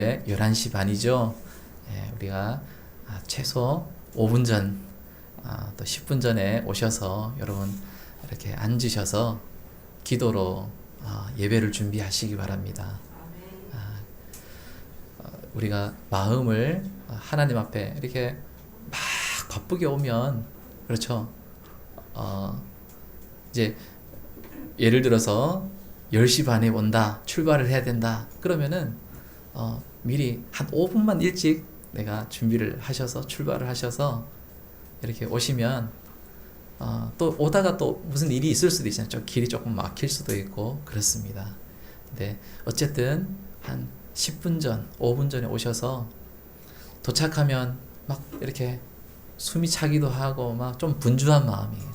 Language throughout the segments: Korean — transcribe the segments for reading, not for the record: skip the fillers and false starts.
11시 반이죠. 우리가 최소 5분 전, 또 10분 전에 오셔서 여러분 이렇게 앉으셔서 기도로 예배를 준비하시기 바랍니다. 우리가 마음을 하나님 앞에 이렇게 막 바쁘게 오면, 그렇죠. 이제 예를 들어서 10시 반에 온다, 출발을 해야 된다, 그러면은 미리 한 5분만 일찍 내가 준비를 하셔서 출발을 하셔서 이렇게 오시면 또 오다가 또 무슨 일이 있을 수도 있잖아요. 길이 조금 막힐 수도 있고 그렇습니다. 근데 어쨌든 한 10분 전, 5분 전에 오셔서 도착하면 막 이렇게 숨이 차기도 하고 막 좀 분주한 마음이에요.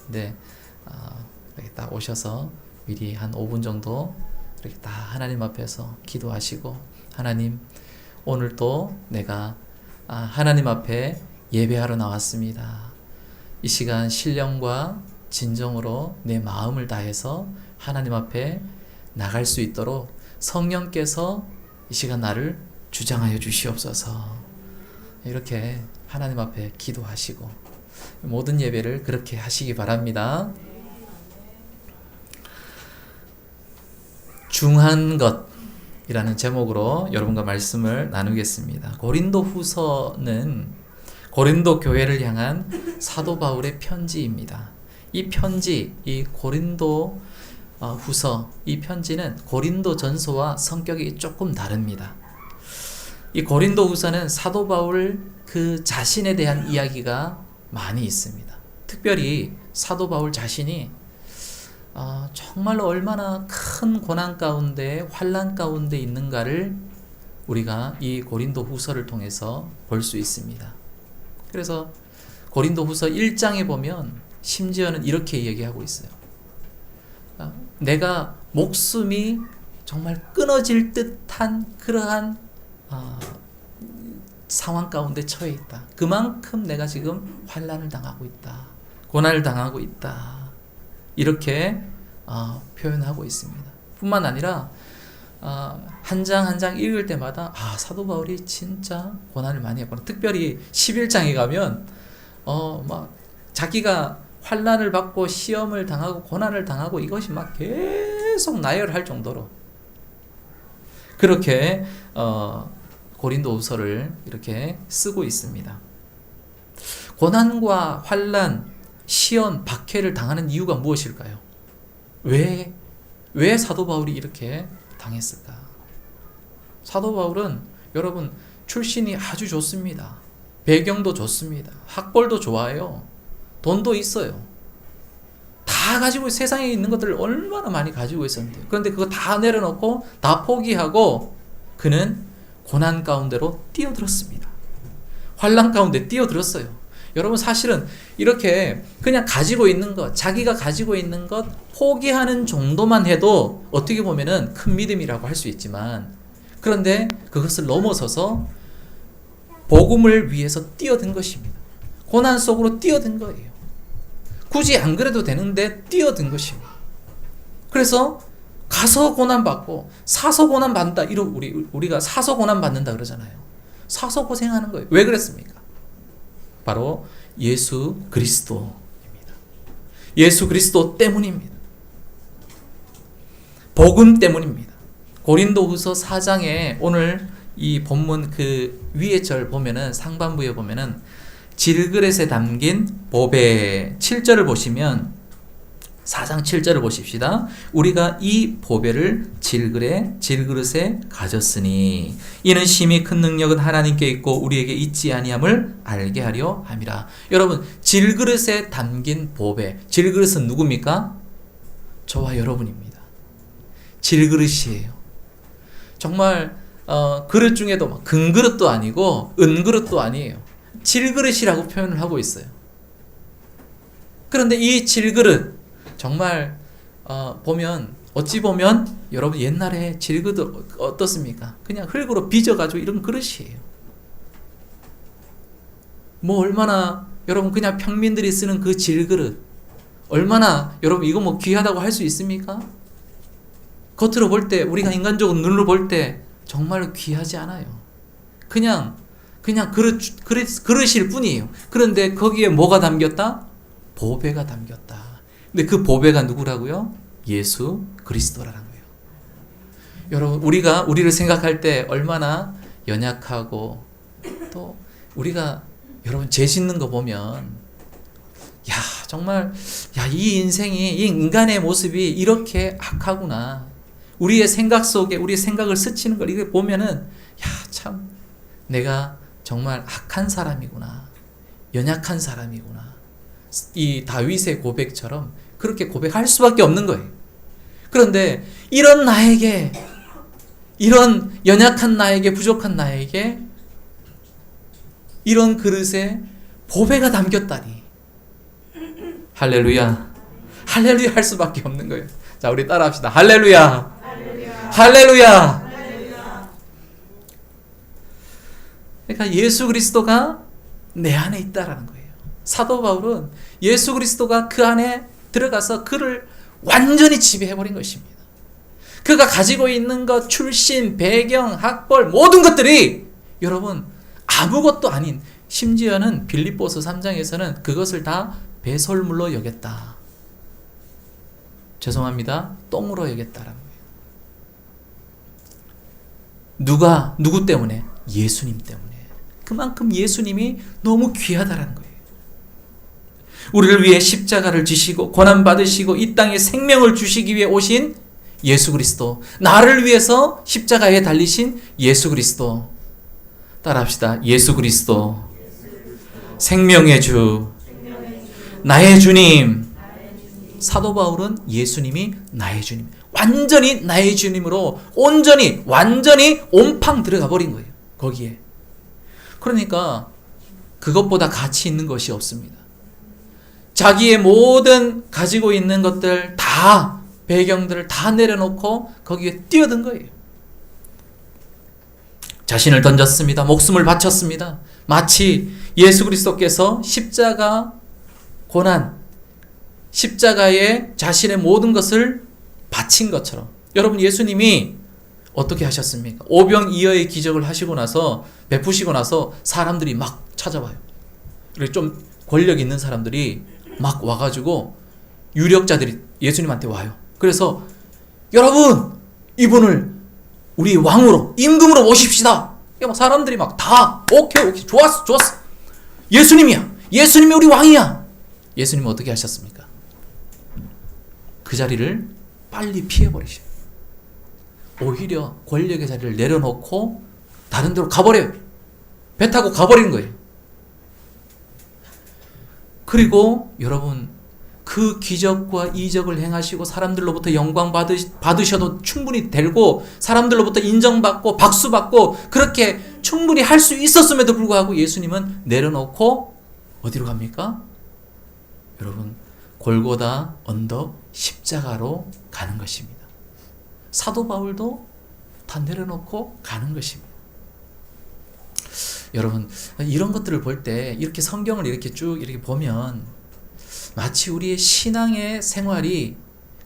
근데 이렇게 딱 오셔서 미리 한 5분 정도 이렇게 다 하나님 앞에서 기도하시고, 하나님, 오늘도 내가 하나님 앞에 예배하러 나왔습니다. 이 시간 신령과 진정으로 내 마음을 다해서 하나님 앞에 나갈 수 있도록 성령께서 이 시간 나를 주장하여 주시옵소서. 이렇게 하나님 앞에 기도하시고 모든 예배를 그렇게 하시기 바랍니다. 중한 것이라는 제목으로 여러분과 말씀을 나누겠습니다. 고린도 후서는 고린도 교회를 향한 사도 바울의 편지입니다. 이 편지, 이 고린도 후서, 이 편지는 고린도 전서와 성격이 조금 다릅니다. 이 고린도 후서는 사도 바울 그 자신에 대한 이야기가 많이 있습니다. 특별히 사도 바울 자신이 정말로 얼마나 큰 고난 가운데, 환난 가운데 있는가를 우리가 이 고린도 후서를 통해서 볼 수 있습니다. 그래서 고린도 후서 1장에 보면 심지어는 이렇게 얘기하고 있어요. 내가 목숨이 정말 끊어질 듯한 그러한 상황 가운데 처해 있다. 그만큼 내가 지금 환난을 당하고 있다. 고난을 당하고 있다. 이렇게 표현하고 있습니다. 뿐만 아니라 한 장 한 장 읽을 때마다 사도 바울이 진짜 고난을 많이 했구나. 특별히 11장에 가면 막 자기가 환난을 받고 시험을 당하고 고난을 당하고 이것이 막 계속 나열할 정도로 그렇게 고린도후서를 이렇게 쓰고 있습니다. 고난과 환난, 시험, 박해를 당하는 이유가 무엇일까요? 왜 사도 바울이 이렇게 당했을까? 사도 바울은 여러분 출신이 아주 좋습니다. 배경도 좋습니다. 학벌도 좋아요. 돈도 있어요. 다 가지고 세상에 있는 것들을 얼마나 많이 가지고 있었는데요. 그런데 그거 다 내려놓고 다 포기하고 그는 고난 가운데로 뛰어들었습니다. 환난 가운데 뛰어들었어요. 여러분 사실은 이렇게 그냥 가지고 있는 것, 자기가 가지고 있는 것 포기하는 정도만 해도 어떻게 보면은 큰 믿음이라고 할 수 있지만, 그런데 그것을 넘어서서 복음을 위해서 뛰어든 것입니다. 고난 속으로 뛰어든 거예요. 굳이 안 그래도 되는데 뛰어든 것입니다. 그래서 가서 고난 받고 사서 고난 받는다. 우리가 사서 고난 받는다 그러잖아요. 사서 고생하는 거예요. 왜 그랬습니까? 바로 예수 그리스도입니다. 예수 그리스도 때문입니다. 복음 때문입니다. 고린도후서 4장에 오늘 이 본문 그 위에 절 보면은 상반부에 보면은 질그릇에 담긴 보배 7절을 보시면 4장 7절을 보십시다. 우리가 이 보배를 질그릇에 가졌으니 이는 심히 큰 능력은 하나님께 있고 우리에게 있지 아니함을 알게 하려 함이라. 여러분, 질그릇에 담긴 보배, 질그릇은 누굽니까? 저와 여러분입니다. 질그릇이에요. 정말 그릇 중에도 금그릇도 아니고 은그릇도 아니에요. 질그릇이라고 표현을 하고 있어요. 그런데 이 질그릇 정말 보면 어찌 보면 여러분 옛날에 질그릇 어떻습니까? 그냥 흙으로 빚어가지고 이런 그릇이에요. 뭐 얼마나 여러분 그냥 평민들이 쓰는 그 질그릇 얼마나 여러분 이거 뭐 귀하다고 할 수 있습니까? 겉으로 볼 때 우리가 인간적으로 눈으로 볼 때 정말 귀하지 않아요. 그냥 그릇일 뿐이에요. 그런데 거기에 뭐가 담겼다? 보배가 담겼다. 근데 그 보배가 누구라고요? 예수 그리스도라는 거예요. 여러분, 우리를 생각할 때 얼마나 연약하고, 또 우리가 여러분 죄 짓는 거 보면 정말 이 인생이, 이 인간의 모습이 이렇게 악하구나. 우리의 생각 속에 우리의 생각을 스치는 걸 이렇게 보면은 참 내가 정말 악한 사람이구나. 연약한 사람이구나. 이 다윗의 고백처럼 그렇게 고백할 수밖에 없는 거예요. 그런데 이런 나에게, 이런 연약한 나에게, 부족한 나에게 이런 그릇에 보배가 담겼다니. 할렐루야. 할렐루야 할 수밖에 없는 거예요. 자, 우리 따라합시다. 할렐루야. 할렐루야. 할렐루야. 그러니까 예수 그리스도가 내 안에 있다라는 거예요. 사도 바울은 예수 그리스도가 그 안에 들어가서 그를 완전히 지배해버린 것입니다. 그가 가지고 있는 것, 출신, 배경, 학벌, 모든 것들이 여러분 아무것도 아닌, 심지어는 빌립보서 3장에서는 그것을 다 배설물로 여겼다. 죄송합니다. 똥으로 여겼다라는 거예요. 누구 때문에? 예수님 때문에. 그만큼 예수님이 너무 귀하다라는 거예요. 우리를 위해 십자가를 지시고 고난받으시고 이 땅에 생명을 주시기 위해 오신 예수 그리스도, 나를 위해서 십자가에 달리신 예수 그리스도. 따라합시다. 예수 그리스도, 생명의 주, 나의 주님. 사도 바울은 예수님이 나의 주님, 완전히 나의 주님으로 온전히, 완전히 온팡 들어가 버린 거예요. 거기에. 그러니까 그것보다 가치 있는 것이 없습니다. 자기의 모든 가지고 있는 것들 다, 배경들을 다 내려놓고 거기에 뛰어든 거예요. 자신을 던졌습니다. 목숨을 바쳤습니다. 마치 예수 그리스도께서 십자가 고난, 십자가에 자신의 모든 것을 바친 것처럼. 여러분, 예수님이 어떻게 하셨습니까? 오병이어의 기적을 하시고 나서, 베푸시고 나서 사람들이 막 찾아와요. 그리고 좀 권력 있는 사람들이 막 와가지고 유력자들이 예수님한테 와요. 그래서 여러분, 이분을 우리 왕으로, 임금으로 모십시다. 사람들이 막 다 오케이 좋았어 예수님이야, 예수님이 우리 왕이야. 예수님은 어떻게 하셨습니까? 그 자리를 빨리 피해버리셔요. 오히려 권력의 자리를 내려놓고 다른 데로 가버려요. 배 타고 가버리는 거예요. 그리고 여러분, 그 기적과 이적을 행하시고 사람들로부터 영광 받으셔도 충분히 되고, 사람들로부터 인정받고 박수받고 그렇게 충분히 할 수 있었음에도 불구하고 예수님은 내려놓고 어디로 갑니까? 여러분, 골고다 언덕 십자가로 가는 것입니다. 사도 바울도 다 내려놓고 가는 것입니다. 여러분, 이런 것들을 볼 때, 이렇게 성경을 이렇게 쭉 이렇게 보면 마치 우리의 신앙의 생활이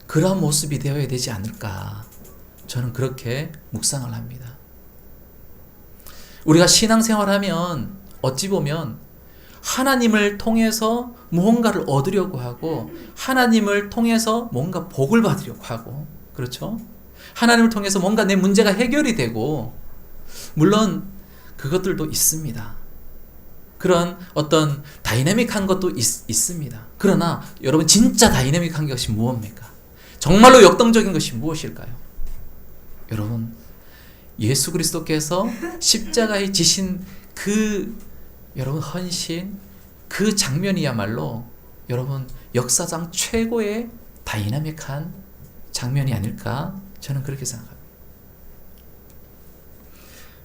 그런 모습이 되어야 되지 않을까, 저는 그렇게 묵상을 합니다. 우리가 신앙생활하면 어찌 보면 하나님을 통해서 무언가를 얻으려고 하고, 하나님을 통해서 뭔가 복을 받으려고 하고, 그렇죠? 하나님을 통해서 뭔가 내 문제가 해결이 되고, 물론 그것들도 있습니다. 그런 어떤 다이내믹한 것도 있습니다. 그러나 여러분, 진짜 다이내믹한 것이 무엇입니까? 정말로 역동적인 것이 무엇일까요? 여러분, 예수 그리스도께서 십자가에 지신 그 여러분 헌신, 그 장면이야말로 여러분 역사상 최고의 다이내믹한 장면이 아닐까, 저는 그렇게 생각합니다.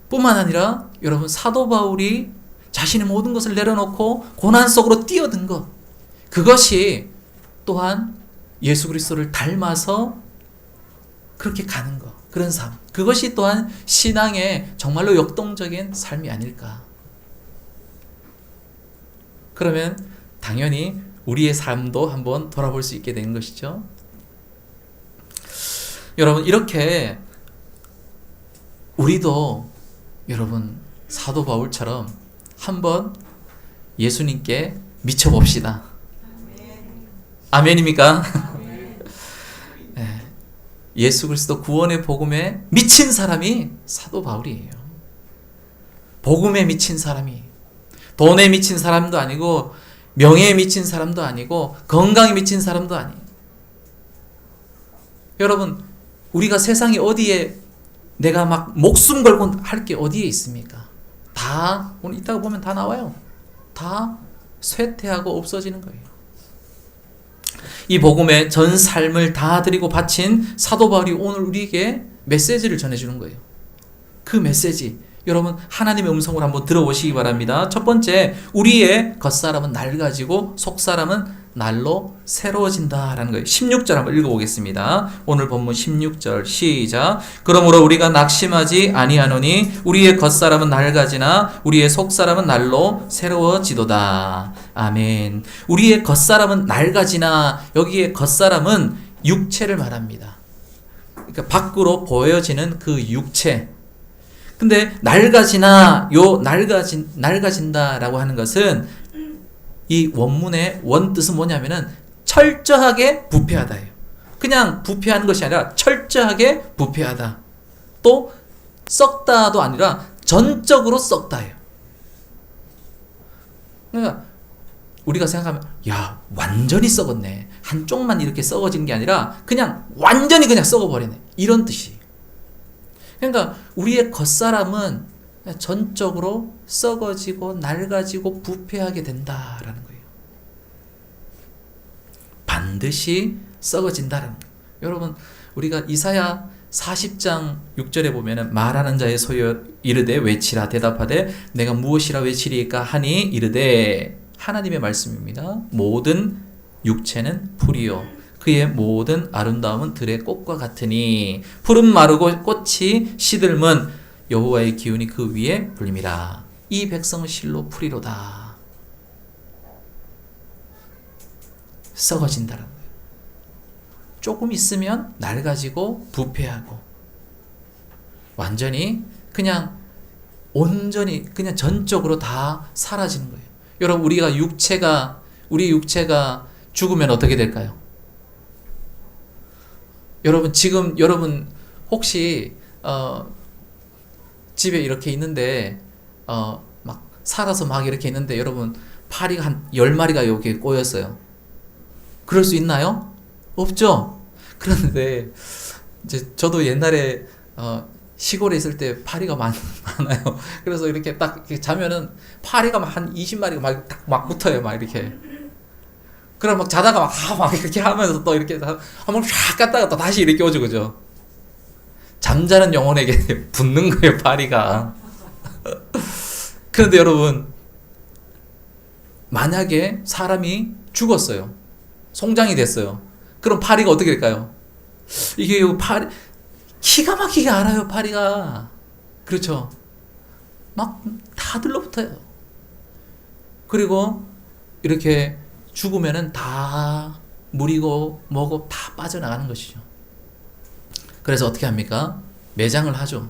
뿐만 아니라 여러분, 사도 바울이 자신의 모든 것을 내려놓고 고난 속으로 뛰어든 것, 그것이 또한 예수 그리스도를 닮아서 그렇게 가는 것, 그런 삶, 그것이 또한 신앙의 정말로 역동적인 삶이 아닐까. 그러면 당연히 우리의 삶도 한번 돌아볼 수 있게 되는 것이죠. 여러분, 이렇게 우리도 여러분 사도 바울처럼 한번 예수님께 미쳐봅시다. 아멘입니까? 네. 예수 그리스도 구원의 복음에 미친 사람이 사도 바울이에요. 복음에 미친 사람이, 돈에 미친 사람도 아니고 명예에 미친 사람도 아니고 건강에 미친 사람도 아니에요. 여러분, 우리가 세상에 어디에 내가 막 목숨 걸고 할 게 어디에 있습니까? 다 오늘 이따가 보면 다 나와요. 다 쇠퇴하고 없어지는 거예요. 이 복음에 전 삶을 다 드리고 바친 사도 바울이 오늘 우리에게 메시지를 전해주는 거예요. 그 메시지, 여러분 하나님의 음성을 한번 들어보시기 바랍니다. 첫 번째, 우리의 겉사람은 낡아지고 속사람은 날로 새로워진다라는 거예요. 16절 한번 읽어보겠습니다. 오늘 본문 16절 시작. 그러므로 우리가 낙심하지 아니하노니 우리의 겉사람은 낡아지나 우리의 속사람은 날로 새로워지도다. 아멘. 우리의 겉사람은 낡아지나, 여기에 겉사람은 육체를 말합니다. 그러니까 밖으로 보여지는 그 육체. 근데 낡아지나, 낡아진다라고 하는 것은 이 원문의 원뜻은 뭐냐면은 철저하게 부패하다예요. 그냥 부패하는 것이 아니라 철저하게 부패하다. 또 썩다도 아니라 전적으로 썩다예요. 그러니까 우리가 생각하면 야, 완전히 썩었네. 한쪽만 이렇게 썩어진 게 아니라 그냥 완전히 그냥 썩어버리네. 이런 뜻이에요. 그러니까 우리의 겉사람은 전적으로 썩어지고 낡아지고 부패하게 된다라는 거예요. 반드시 썩어진다라는 거예요. 여러분, 우리가 이사야 40장 6절에 보면은 말하는 자의 소여 이르되 외치라 대답하되 내가 무엇이라 외치리까 하니 이르되, 하나님의 말씀입니다. 모든 육체는 풀이요 그의 모든 아름다움은 들의 꽃과 같으니 풀은 마르고 꽃이 시들면 여호와의 기운이 그 위에 불림이라. 이 백성은 실로 풀이로다. 썩어진다는 거예요. 조금 있으면 낡아지고 부패하고 완전히 그냥 온전히 그냥 전적으로 다 사라지는 거예요. 여러분, 우리 육체가 죽으면 어떻게 될까요? 여러분, 지금 여러분 혹시 집에 이렇게 있는데 막 살아서 막 이렇게 있는데 여러분 파리가 한 10마리가 여기에 꼬였어요. 그럴 수 있나요? 없죠. 그런데 이제 저도 옛날에 시골에 있을 때 파리가 많아요. 그래서 이렇게 딱 이렇게 자면은 파리가 막 한 20마리가 막 붙어요. 막 이렇게. 그럼 막 자다가 막 이렇게 하면서 또 이렇게 한번 쫙 갔다가 또 다시 이렇게 오죠. 그죠? 잠자는 영혼에게 붙는 거예요, 파리가. 그런데 여러분, 만약에 사람이 죽었어요. 송장이 됐어요. 그럼 파리가 어떻게 될까요? 이게 파리, 기가 막히게 알아요, 파리가. 그렇죠? 막 다 들러붙어요. 그리고 이렇게 죽으면은 다 물이고 뭐고 다 빠져나가는 것이죠. 그래서 어떻게 합니까? 매장을 하죠.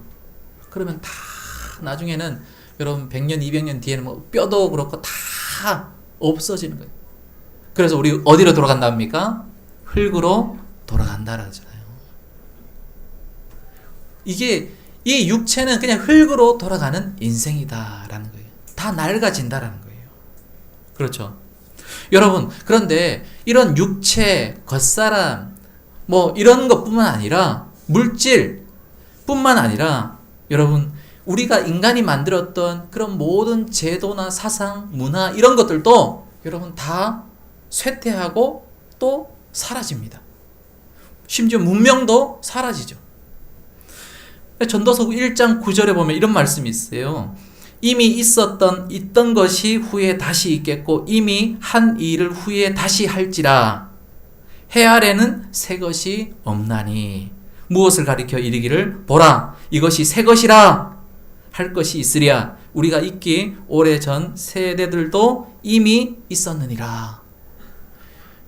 그러면 다 나중에는 여러분 100년, 200년 뒤에는 뭐 뼈도 그렇고 다 없어지는 거예요. 그래서 우리 어디로 돌아간다 합니까? 흙으로 돌아간다라잖아요. 이게 이 육체는 그냥 흙으로 돌아가는 인생이다라는 거예요. 다 낡아진다라는 거예요. 그렇죠? 여러분, 그런데 이런 육체, 겉사람 뭐 이런 것뿐만 아니라 물질뿐만 아니라 여러분, 우리가 인간이 만들었던 그런 모든 제도나 사상, 문화 이런 것들도 여러분 다 쇠퇴하고 또 사라집니다. 심지어 문명도 사라지죠. 전도서 1장 9절에 보면 이런 말씀이 있어요. 이미 있던 것이 후에 다시 있겠고 이미 한 일을 후에 다시 할지라. 해 아래는 새 것이 없나니 무엇을 가리켜 이르기를 보라 이것이 새 것이라 할 것이 있으랴. 우리가 있기 오래전 세대들도 이미 있었느니라.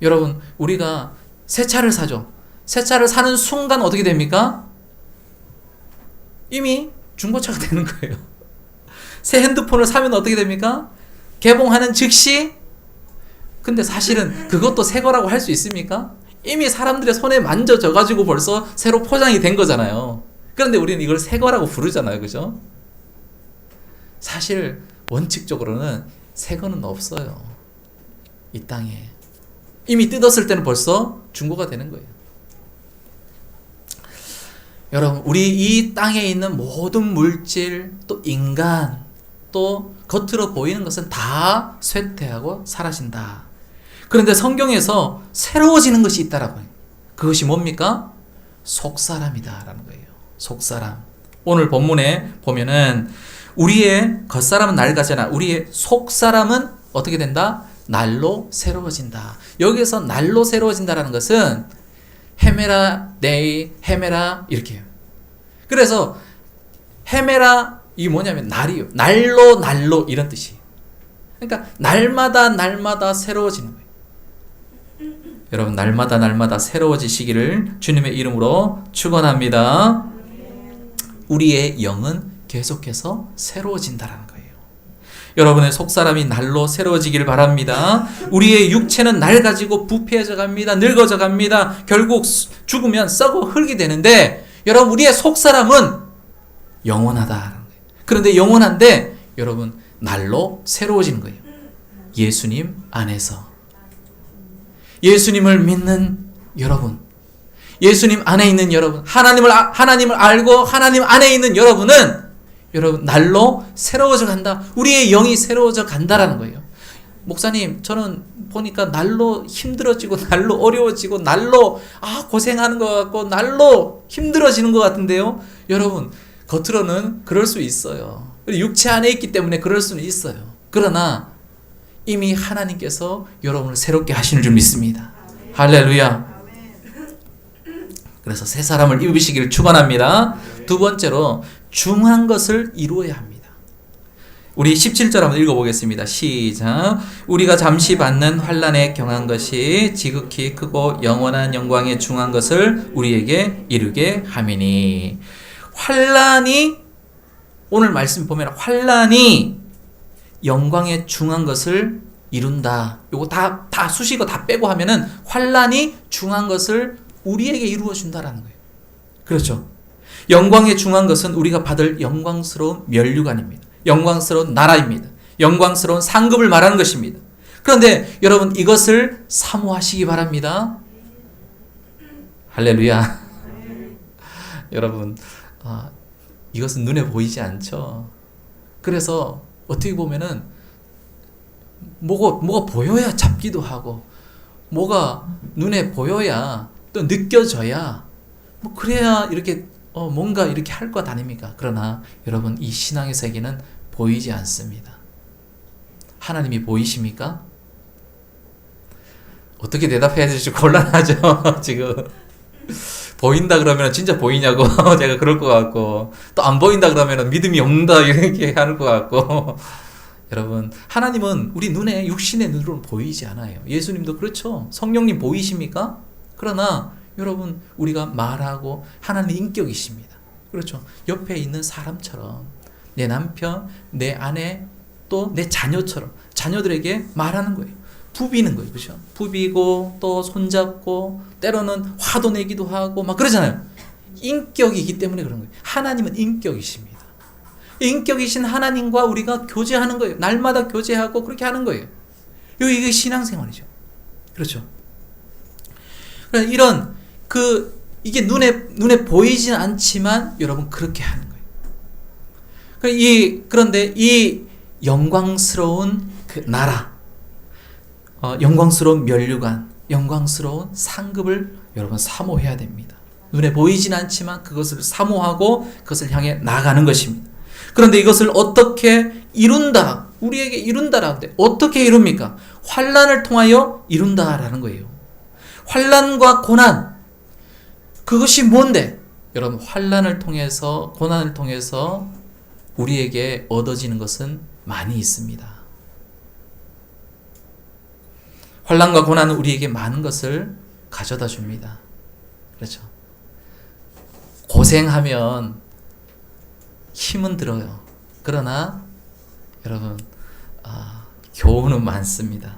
여러분, 우리가 새 차를 사죠. 새 차를 사는 순간 어떻게 됩니까? 이미 중고차가 되는 거예요. 새 핸드폰을 사면 어떻게 됩니까? 개봉하는 즉시. 근데 사실은 그것도 새 거라고 할 수 있습니까? 이미 사람들의 손에 만져져 가지고 벌써 새로 포장이 된 거잖아요. 그런데 우리는 이걸 새 거라고 부르잖아요. 그죠? 사실 원칙적으로는 새 거는 없어요. 이 땅에. 이미 뜯었을 때는 벌써 중고가 되는 거예요. 여러분, 우리 이 땅에 있는 모든 물질, 또 인간, 또 겉으로 보이는 것은 다 쇠퇴하고 사라진다. 그런데 성경에서 새로워지는 것이 있다라고 해요. 그것이 뭡니까? 속사람이다라는 거예요. 속사람. 오늘 본문에 보면은 우리의 겉사람은 낡아지나 우리의 속사람은 어떻게 된다? 날로 새로워진다. 여기서 날로 새로워진다라는 것은 헤메라 데이, 헤메라 이렇게 해요. 그래서 헤메라 이 뭐냐면 날이요. 날로 이런 뜻이에요. 그러니까 날마다 새로워지는 거예요. 여러분, 날마다 새로워지시기를 주님의 이름으로 축원합니다. 우리의 영은 계속해서 새로워진다라는 거예요. 여러분의 속사람이 날로 새로워지기를 바랍니다. 우리의 육체는 낡아지고 부패해져 갑니다. 늙어져 갑니다. 결국 죽으면 썩어 흙이 되는데, 여러분, 우리의 속사람은 영원하다라는 거예요. 그런데 영원한데 여러분, 날로 새로워지는 거예요. 예수님 안에서. 예수님을 믿는 여러분, 예수님 안에 있는 여러분, 하나님을 알고 하나님 안에 있는 여러분은 여러분 날로 새로워져 간다. 우리의 영이 새로워져 간다라는 거예요. 목사님, 저는 보니까 날로 힘들어지고 날로 어려워지고 날로 고생하는 것 같고 날로 힘들어지는 것 같은데요. 여러분, 겉으로는 그럴 수 있어요. 육체 안에 있기 때문에 그럴 수는 있어요. 그러나 이미 하나님께서 여러분을 새롭게 하시는 줄 믿습니다. 할렐루야. 그래서 새 사람을 입으시기를 축원합니다. 두 번째로 중한 것을 이루어야 합니다. 우리 17절 한번 읽어보겠습니다. 시작. 우리가 잠시 받는 환난에 경한 것이 지극히 크고 영원한 영광에 중한 것을 우리에게 이루게 함이니. 환난이, 오늘 말씀 보면 환난이 영광에 중한 것을 이룬다. 요거 다 수식어 다 빼고 하면은 환난이 중한 것을 우리에게 이루어 준다라는 거예요. 그렇죠? 영광에 중한 것은 우리가 받을 영광스러운 면류관입니다. 영광스러운 나라입니다. 영광스러운 상급을 말하는 것입니다. 그런데 여러분, 이것을 사모하시기 바랍니다. 할렐루야. 여러분, 이것은 눈에 보이지 않죠. 그래서 어떻게 보면은 뭐가 보여야 잡기도 하고, 뭐가 눈에 보여야 또 느껴져야, 뭐 그래야 이렇게 뭔가 이렇게 할 것 아닙니까? 그러나 여러분, 이 신앙의 세계는 보이지 않습니다. 하나님이 보이십니까? 어떻게 대답해야 될지 곤란하죠. 지금 보인다 그러면 진짜 보이냐고 제가 그럴 것 같고, 또 안 보인다 그러면 믿음이 없다 이렇게 하는 것 같고. 여러분, 하나님은 우리 눈에 육신의 눈으로는 보이지 않아요. 예수님도 그렇죠. 성령님 보이십니까? 그러나 여러분, 우리가 말하고 하나님의 인격이십니다. 그렇죠. 옆에 있는 사람처럼, 내 남편, 내 아내, 또 내 자녀처럼 자녀들에게 말하는 거예요. 부비는 거예요. 그렇죠? 부비고 또 손잡고 때로는 화도 내기도 하고 막 그러잖아요. 인격이기 때문에 그런 거예요. 하나님은 인격이십니다. 인격이신 하나님과 우리가 교제하는 거예요. 날마다 교제하고 그렇게 하는 거예요. 이게 신앙생활이죠. 그렇죠? 이런 이게 눈에 보이진 않지만 여러분 그렇게 하는 거예요. 그런데 이 영광스러운 그 나라, 영광스러운 면류관, 영광스러운 상급을 여러분 사모해야 됩니다. 눈에 보이진 않지만 그것을 사모하고 그것을 향해 나가는 것입니다. 그런데 이것을 어떻게 이룬다, 우리에게 이룬다라는데 어떻게 이룹니까? 환난을 통하여 이룬다라는 거예요. 환난과 고난, 그것이 뭔데? 여러분, 환난을 통해서, 고난을 통해서 우리에게 얻어지는 것은 많이 있습니다. 환난과 고난은 우리에게 많은 것을 가져다 줍니다. 그렇죠? 고생하면 힘은 들어요. 그러나 여러분 교훈은 많습니다.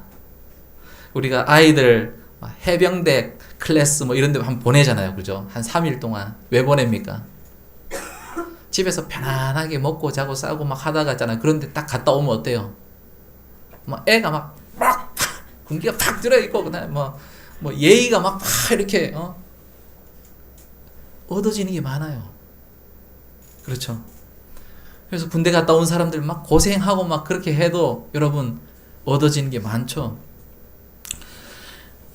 우리가 아이들 해병대 클래스 뭐 이런 데 한번 보내잖아요. 그죠? 한 3일 동안. 왜 보냅니까? 집에서 편안하게 먹고 자고 싸고 막 하다가 있잖아요. 그런데 딱 갔다 오면 어때요? 막 애가 막 군기가 팍 들어있고 그다음에 뭐 예의가 막 이렇게 얻어지는 게 많아요. 그렇죠? 그래서 군대 갔다 온 사람들 막 고생하고 막 그렇게 해도 여러분 얻어지는 게 많죠.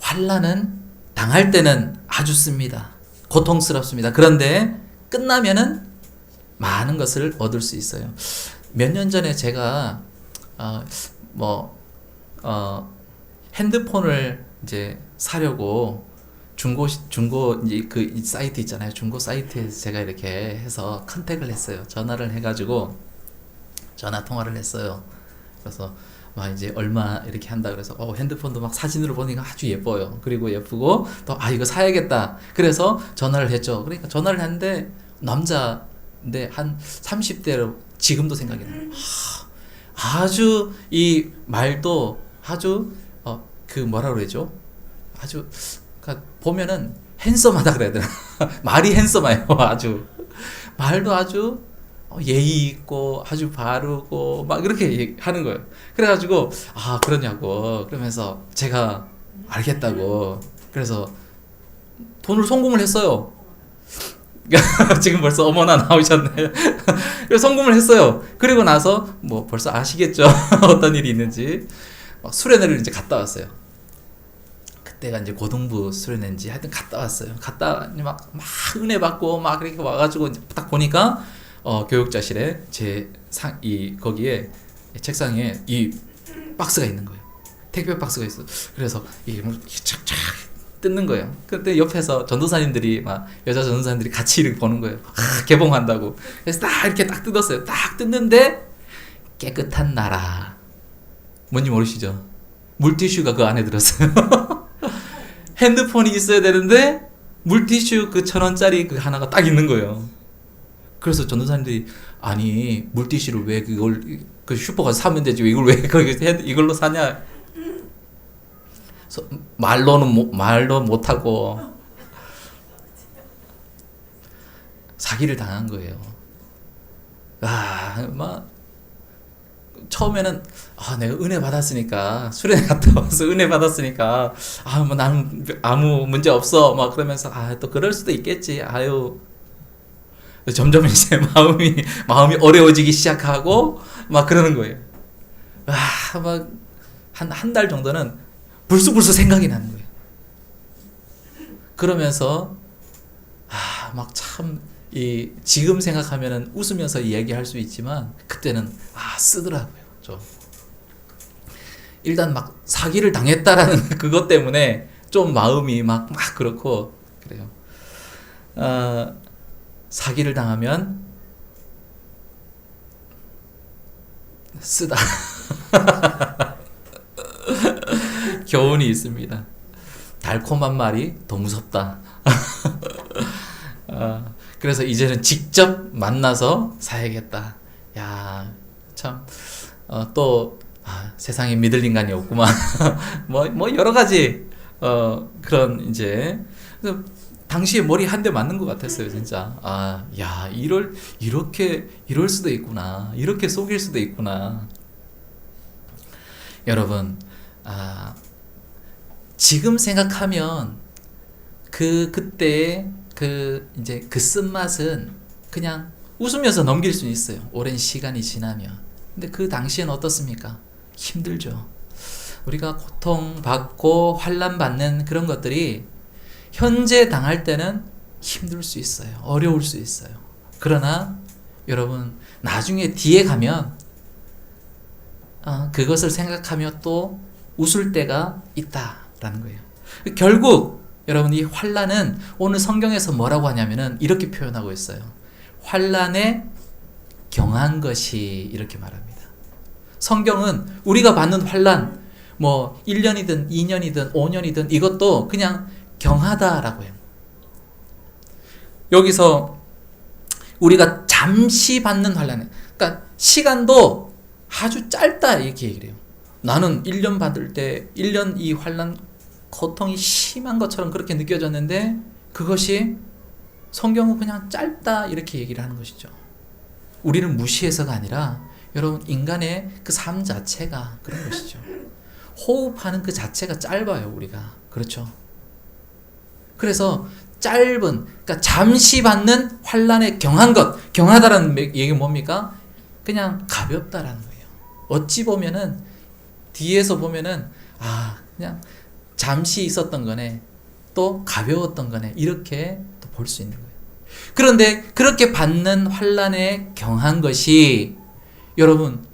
환난은 당할 때는 아주 씁니다. 고통스럽습니다. 그런데 끝나면은 많은 것을 얻을 수 있어요. 몇 년 전에 제가 핸드폰을 이제 사려고 중고 이제 그 사이트 있잖아요. 중고 사이트에서 제가 이렇게 해서 컨택을 했어요. 전화를 해가지고 전화 통화를 했어요. 그래서 막 이제 얼마 이렇게 한다 그래서 핸드폰도 막 사진으로 보니까 아주 예뻐요. 그리고 예쁘고 또 이거 사야겠다. 그래서 전화를 했죠. 그러니까 전화를 했는데 남자인데 한 30대로 지금도 생각이 나요. 아주 이 말도 아주 그 뭐라 그러죠? 아주 보면은 핸섬하다 그래야 되나? 말이 핸섬해요. 아주 말도 아주 예의 있고 아주 바르고 막 이렇게 하는 거예요. 그래가지고 그러냐고 그러면서 제가 알겠다고 그래서 돈을 송금을 했어요. 지금 벌써 어머나 나오셨네. 그래서 송금을 했어요. 그리고 나서 뭐 벌써 아시겠죠? 어떤 일이 있는지. 수련회를 이제 갔다 왔어요. 그때가 이제 고등부 수련회인지 하여튼 갔다 왔어요. 갔다 막 은혜 받고 막 그렇게 와가지고 이제 딱 보니까 교육자실에 거기에 책상에 이 박스가 있는 거예요. 택배 박스가 있어. 그래서 이게 착착 뜯는 거예요. 그때 옆에서 전도사님들이 막 여자 전도사님들이 같이 이렇게 보는 거예요. 개봉한다고. 그래서 딱 이렇게 딱 뜯었어요. 딱 뜯는데 깨끗한 나라. 뭔지 모르시죠? 물티슈가 그 안에 들었어요. 핸드폰이 있어야 되는데 물티슈 그 1,000원짜리 그 하나가 딱 있는 거예요. 그래서 전도사님들이 아니 물티슈를 왜 그걸 그 슈퍼 가서 사면 되지 왜 이걸 왜 이걸로 사냐? 말로 못하고 사기를 당한 거예요. 막 처음에는 내가 은혜 받았으니까 수련회 갔다 와서 은혜 받았으니까 뭐 나는 아무 문제 없어 막 그러면서 또 그럴 수도 있겠지. 점점 이제 마음이 어려워지기 시작하고 막 그러는 거예요. 막 한 달 정도는 불쑥불쑥 생각이 나는 거예요. 그러면서 막 참 지금 생각하면은 웃으면서 이야기할 수 있지만 그때는 쓰더라고요. 좀 일단 막 사기를 당했다라는 그것 때문에 좀 마음이 막 그렇고 그래요. 사기를 당하면 쓰다. 교훈이 있습니다. 달콤한 말이 더 무섭다. 그래서 이제는 직접 만나서 사야겠다. 참 또 세상에 믿을 인간이 없구만. 뭐 여러 가지 그런 이제 당시에 머리 한 대 맞는 것 같았어요, 진짜. 이럴 수도 있구나. 이렇게 속일 수도 있구나. 여러분, 지금 생각하면 그때 이제 그 쓴맛은 그냥 웃으면서 넘길 수 있어요. 오랜 시간이 지나면. 근데 그 당시엔 어떻습니까? 힘들죠. 우리가 고통받고 환난받는 그런 것들이 현재 당할 때는 힘들 수 있어요. 어려울 수 있어요. 그러나 여러분 나중에 뒤에 가면 그것을 생각하며 또 웃을 때가 있다라는 거예요. 결국 여러분 이 환난은 오늘 성경에서 뭐라고 하냐면은 이렇게 표현하고 있어요. 환난에 경한 것이 이렇게 말합니다. 성경은 우리가 받는 환난 뭐 1년이든 2년이든 5년이든 이것도 그냥 경하다라고 해요. 여기서 우리가 잠시 받는 환란. 그러니까 시간도 아주 짧다 이렇게 얘기를 해요. 나는 1년 받을 때 1년 이 환란 고통이 심한 것처럼 그렇게 느껴졌는데 그것이 성경은 그냥 짧다 이렇게 얘기를 하는 것이죠. 우리를 무시해서가 아니라 여러분 인간의 그 삶 자체가 그런 것이죠. 호흡하는 그 자체가 짧아요 우리가. 그렇죠. 그래서 짧은, 그러니까 잠시 받는 환란에 경한 것, 경하다라는 얘기가 뭡니까? 그냥 가볍다라는 거예요. 어찌 보면은 뒤에서 보면은 그냥 잠시 있었던 거네, 또 가벼웠던 거네 이렇게 또 볼 수 있는 거예요. 그런데 그렇게 받는 환란에 경한 것이 여러분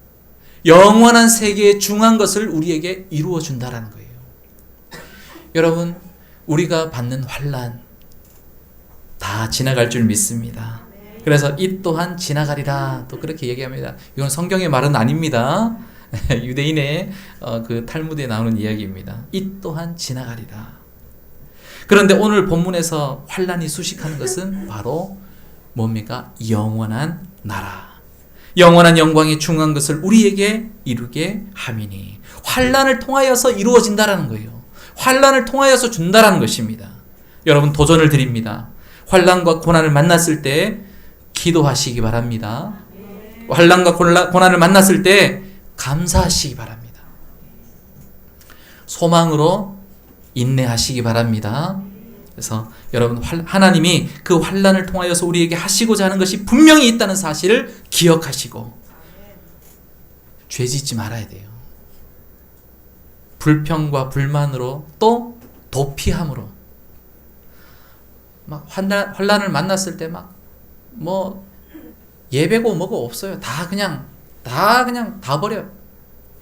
영원한 세계의 중요한 것을 우리에게 이루어 준다라는 거예요. 여러분 우리가 받는 환란 다 지나갈 줄 믿습니다. 그래서 이 또한 지나가리라 또 그렇게 얘기합니다. 이건 성경의 말은 아닙니다. 유대인의 그 탈무드에 나오는 이야기입니다. 이 또한 지나가리라. 그런데 오늘 본문에서 환란이 수식하는 것은 바로 뭡니까? 영원한 나라. 영원한 영광의 중요한 것을 우리에게 이루게 함이니 환란을 통하여서 이루어진다라는 거예요. 환란을 통하여서 준다라는 것입니다. 여러분 도전을 드립니다. 환란과 고난을 만났을 때 기도하시기 바랍니다. 환란과 고난을 만났을 때 감사하시기 바랍니다. 소망으로 인내하시기 바랍니다. 그래서 여러분 하나님이 그 환란을 통하여서 우리에게 하시고자 하는 것이 분명히 있다는 사실을 기억하시고 죄짓지 말아야 돼요. 불평과 불만으로 또 도피함으로 막 환란을 만났을 때 막 뭐 예배고 뭐고 없어요. 다 버려요.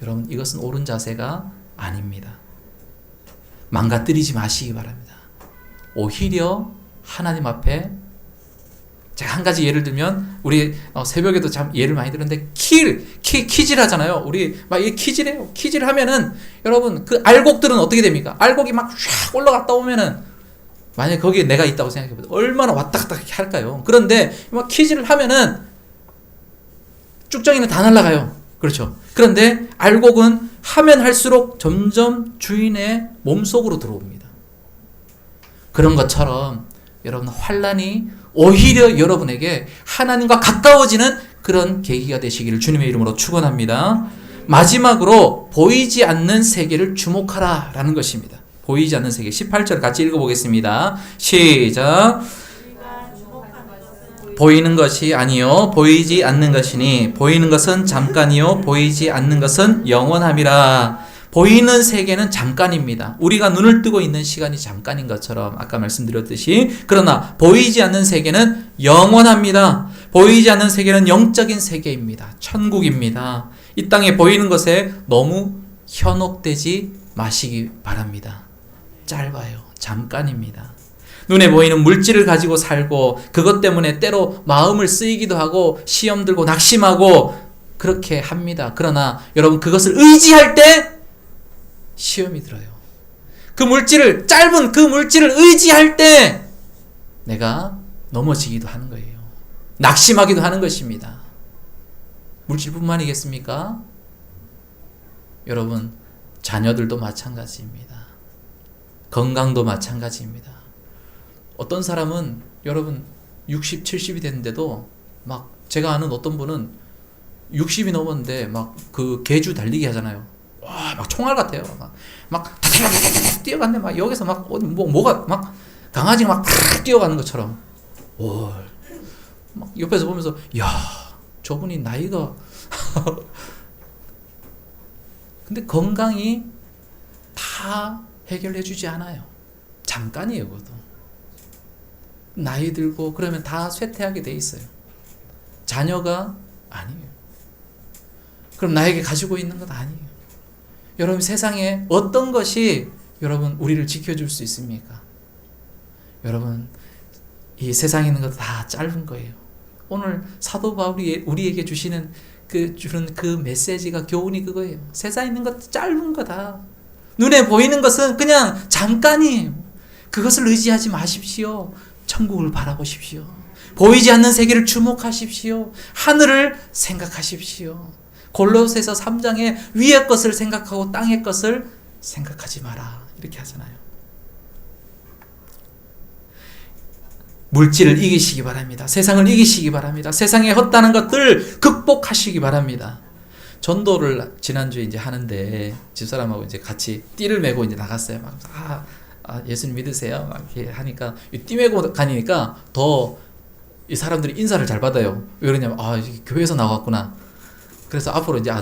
여러분 이것은 옳은 자세가 아닙니다. 망가뜨리지 마시기 바랍니다. 오히려 하나님 앞에 제가 한 가지 예를 들면 우리 새벽에도 참 예를 많이 들었는데 키질 하잖아요. 우리 막 이 키질해요. 키질 하면은 여러분 그 알곡들은 어떻게 됩니까? 알곡이 막 쫙 올라갔다 오면은 만약에 거기에 내가 있다고 생각해보세요. 얼마나 왔다 갔다 할까요? 그런데 막 키질을 하면은 쭉정이는 다 날아가요. 그렇죠. 그런데 알곡은 하면 할수록 점점 주인의 몸속으로 들어옵니다. 그런 것처럼 여러분 환란이 오히려 여러분에게 하나님과 가까워지는 그런 계기가 되시기를 주님의 이름으로 축원합니다. 마지막으로 보이지 않는 세계를 주목하라 라는 것입니다. 보이지 않는 세계 18절 같이 읽어보겠습니다. 시작. 보이는 것이 아니요 보이지 않는 것이니 보이는 것은 잠깐이요 보이지 않는 것은 영원함이라. 보이는 세계는 잠깐입니다. 우리가 눈을 뜨고 있는 시간이 잠깐인 것처럼 아까 말씀드렸듯이, 그러나 보이지 않는 세계는 영원합니다. 보이지 않는 세계는 영적인 세계입니다. 천국입니다. 이 땅에 보이는 것에 너무 현혹되지 마시기 바랍니다. 짧아요. 잠깐입니다. 눈에 보이는 물질을 가지고 살고 그것 때문에 때로 마음을 쓰이기도 하고 시험 들고 낙심하고 그렇게 합니다. 그러나 여러분 그것을 의지할 때 시험이 들어요. 짧은 그 물질을 의지할 때 내가 넘어지기도 하는 거예요. 낙심하기도 하는 것입니다. 물질뿐만이겠습니까? 여러분 자녀들도 마찬가지입니다. 건강도 마찬가지입니다. 어떤 사람은 여러분 60, 70이 됐는데도 막 제가 아는 어떤 분은 60이 넘었는데 막 그 개주 달리기 하잖아요. 와, 막 총알 같아요. 막 뛰어갔네. 막 여기서 막 뭐가 막 강아지가 막 뛰어가는 것처럼. 오, 막 옆에서 보면서 야, 저분이 나이가 근데 건강이 다 해결해주지 않아요. 잠깐이에요, 그것도. 나이 들고 그러면 다 쇠퇴하게 돼 있어요. 자녀가 아니에요. 그럼 나에게 가지고 있는 것 아니에요. 여러분 세상에 어떤 것이 여러분 우리를 지켜줄 수 있습니까? 여러분 이 세상에 있는 것 다 짧은 거예요. 오늘 사도 바울이 우리에게 주는 그 메시지가 교훈이 그거예요. 세상에 있는 것 짧은 거다. 눈에 보이는 것은 그냥 잠깐이에요. 그것을 의지하지 마십시오. 천국을 바라보십시오. 보이지 않는 세계를 주목하십시오. 하늘을 생각하십시오. 골로새서 3장에 위의 것을 생각하고 땅의 것을 생각하지 마라. 이렇게 하잖아요. 물질을 이기시기 바랍니다. 세상을 이기시기 바랍니다. 세상에 헛다는 것들 극복하시기 바랍니다. 전도를 지난주에 이제 하는데 집사람하고 이제 같이 띠를 메고 이제 나갔어요. 막 예수님 믿으세요? 막 이렇게 하니까 띠 메고 다니니까 더 이 사람들이 인사를 잘 받아요. 왜 그러냐면 교회에서 나왔구나. 그래서 앞으로 이제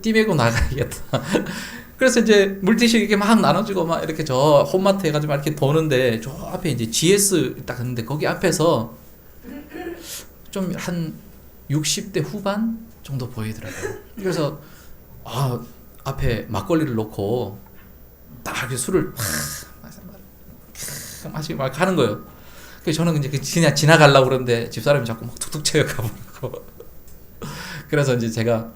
띠 메고 나가야겠다. 그래서 이제 물티슈 이렇게 막 나눠주고 막 이렇게 저 홈마트 해가지고 막 이렇게 도는데 저 앞에 이제 GS 딱 했는데 거기 앞에서 좀 한 60대 후반 정도 보이더라고요. 그래서 앞에 막걸리를 놓고 딱 이렇게 술을 마시고 막 하는 거예요. 그래서 저는 이제 그냥 지나가려고 그러는데 집사람이 자꾸 막 툭툭 쳐요 가버리고. 그래서 이제 제가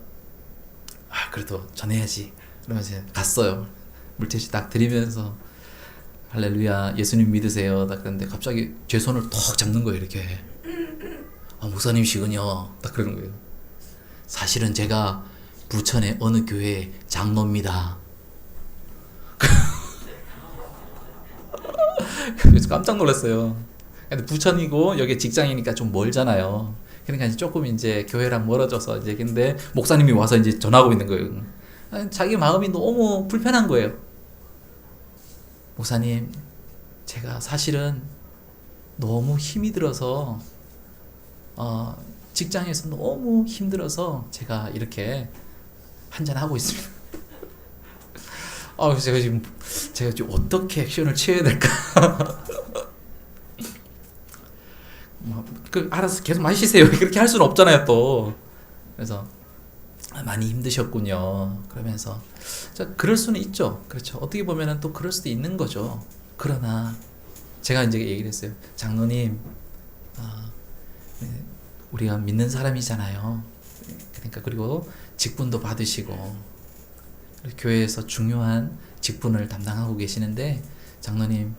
그래도 전해야지. 그러면서 갔어요. 물티슈 딱 드리면서 할렐루야 예수님 믿으세요. 딱 그랬는데 갑자기 제 손을 턱 잡는 거예요. 이렇게. 목사님이시군요. 딱 그러는 거예요. 사실은 제가 부천의 어느 교회 장로입니다. 그래서 깜짝 놀랐어요. 근데 부천이고 여기 직장이니까 좀 멀잖아요. 그러니까 조금 이제 교회랑 멀어져서 이제 근데 목사님이 와서 이제 전하고 있는 거예요. 자기 마음이 너무 불편한 거예요. 목사님, 제가 사실은 너무 힘이 들어서 직장에서 너무 힘들어서 제가 이렇게 한잔하고 있습니다. 제가 지금 어떻게 액션을 취해야 될까? 알아서 계속 마시세요. 그렇게 할 수는 없잖아요, 또. 그래서 많이 힘드셨군요. 그러면서 그럴 수는 있죠. 그렇죠. 어떻게 보면은 또 그럴 수도 있는 거죠. 그러나 제가 이제 얘기를 했어요. 장로님, 우리가 믿는 사람이잖아요. 그러니까 그리고 직분도 받으시고 교회에서 중요한 직분을 담당하고 계시는데 장로님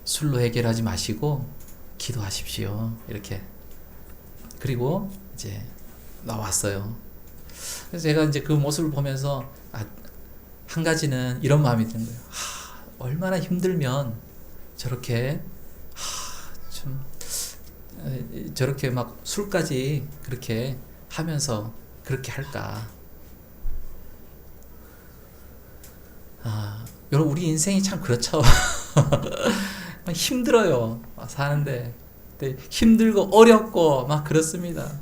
술로 해결하지 마시고 기도하십시오. 이렇게. 그리고 이제 나왔어요. 그래서 제가 이제 그 모습을 보면서 한 가지는 이런 마음이 드는 거예요. 얼마나 힘들면 저렇게 저렇게 막 술까지 그렇게 하면서 그렇게 할까. 여러분 우리 인생이 참 그렇죠. 힘들어요. 사는데 힘들고 어렵고 막 그렇습니다.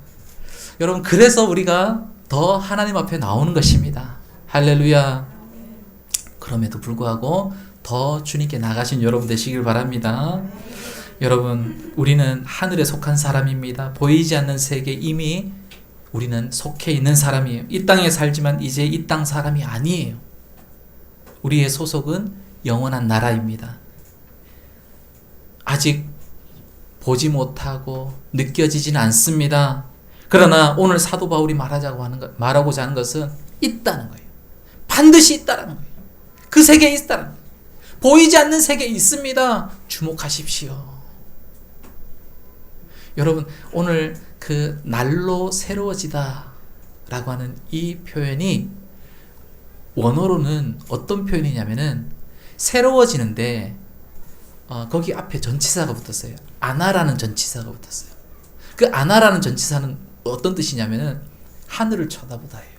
여러분 그래서 우리가 더 하나님 앞에 나오는 것입니다. 할렐루야. 그럼에도 불구하고 더 주님께 나가신 여러분 되시길 바랍니다. 여러분 우리는 하늘에 속한 사람입니다. 보이지 않는 세계에 이미 우리는 속해 있는 사람이에요. 이 땅에 살지만 이제 이 땅 사람이 아니에요. 우리의 소속은 영원한 나라입니다. 아직 보지 못하고 느껴지지는 않습니다. 그러나 오늘 사도 바울이 말하고자 하는 것은 있다는 거예요. 반드시 있다는 거예요. 그 세계에 있다는 거예요. 보이지 않는 세계에 있습니다. 주목하십시오. 여러분 오늘 그 날로 새로워지다 라고 하는 이 표현이 원어로는 어떤 표현이냐면은 새로워지는데 거기 앞에 전치사가 붙었어요. 아나라는 전치사가 붙었어요. 그 아나라는 전치사는 어떤 뜻이냐면은 하늘을 쳐다보다예요.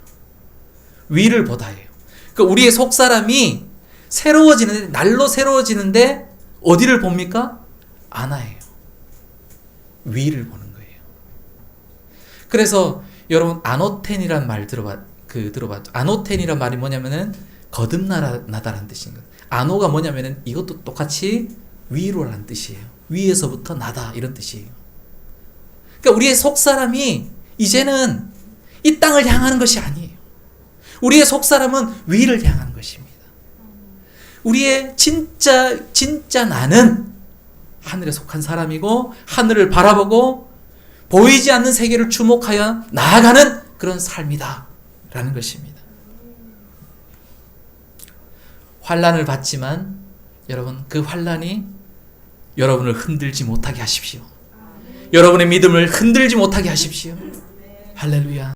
위를 보다예요. 그러니까 우리의 속사람이 새로워지는데 날로 새로워지는데 어디를 봅니까? 아나예요. 위를 보는 거예요. 그래서 여러분 아노텐이란 말 들어봤죠? 아노텐이란 말이 뭐냐면은 거듭나다라는 뜻인 거예요. 아노가 뭐냐면은 이것도 똑같이 위로라는 뜻이에요. 위에서부터 나다 이런 뜻이에요. 그러니까 우리의 속사람이 이제는 이 땅을 향하는 것이 아니에요. 우리의 속사람은 위를 향하는 것입니다. 우리의 진짜 나는 하늘에 속한 사람이고 하늘을 바라보고 보이지 않는 세계를 주목하여 나아가는 그런 삶이다 라는 것입니다. 환난을 받지만 여러분 그 환난이 여러분을 흔들지 못하게 하십시오. 여러분의 믿음을 흔들지 못하게 하십시오. 할렐루야.